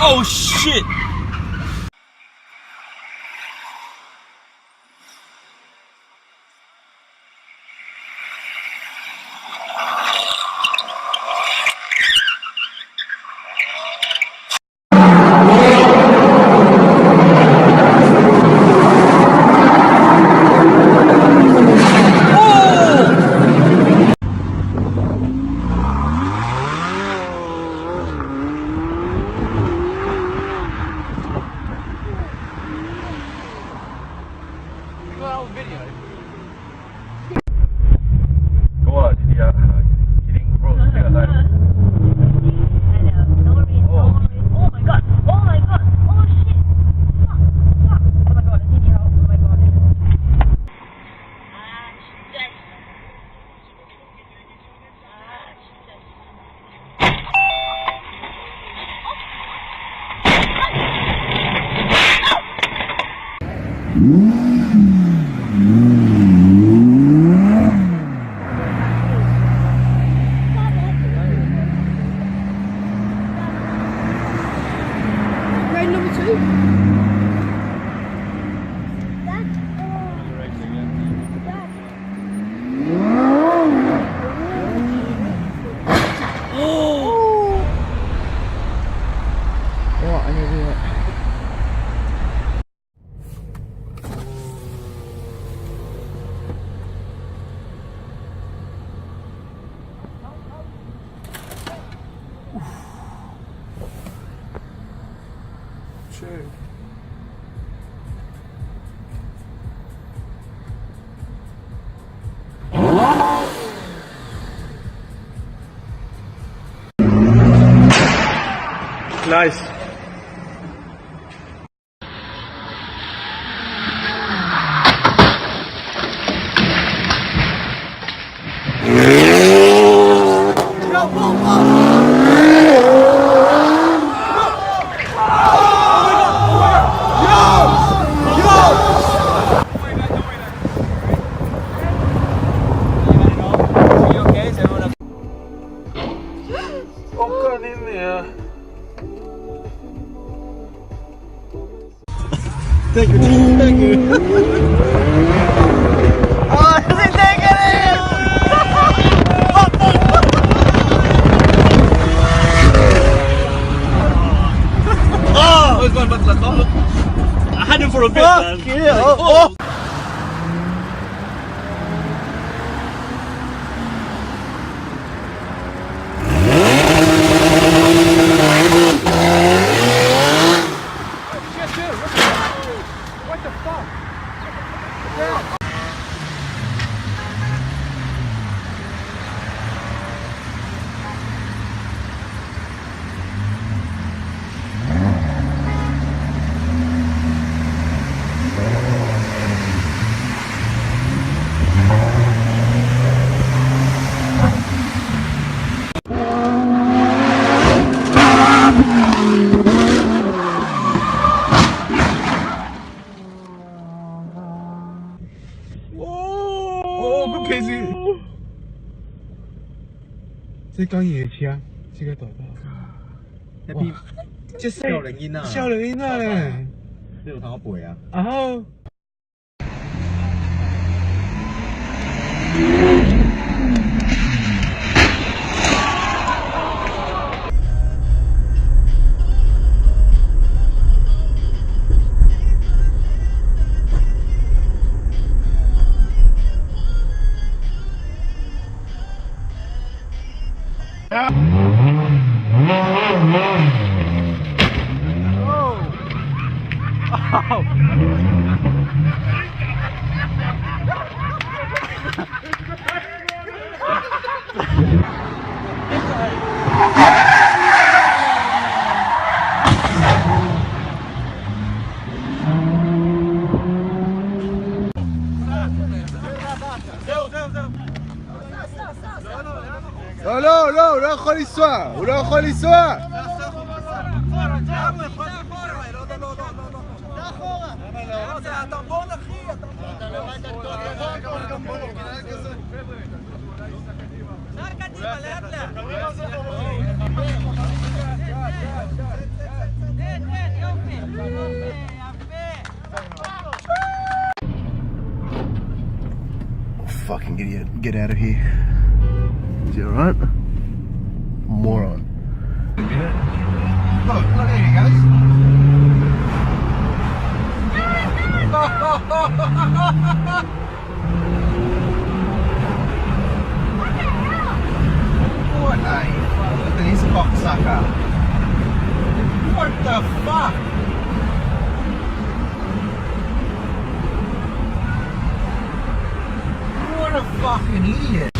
Oh shit! Road number 2. What an idiot. True. Nice. Thank you, thank you. Oh, si Tegan! Oh, I was going back to the car. I had him for a bit, man. Yeah. Oh. What the fuck? Oh,咁企住。即係講夜車，即刻袋到。一邊即係少零煙啊！少零煙啊！呢度睇我背啊！然後。לא, לא, הוא לא יכול לנסוע, הוא לא יכול לנסוע! fucking idiot. Get out of here. Is he alright? Moron. Look, there he goes. What a look at this cocksucker. What the fuck? What a fucking idiot.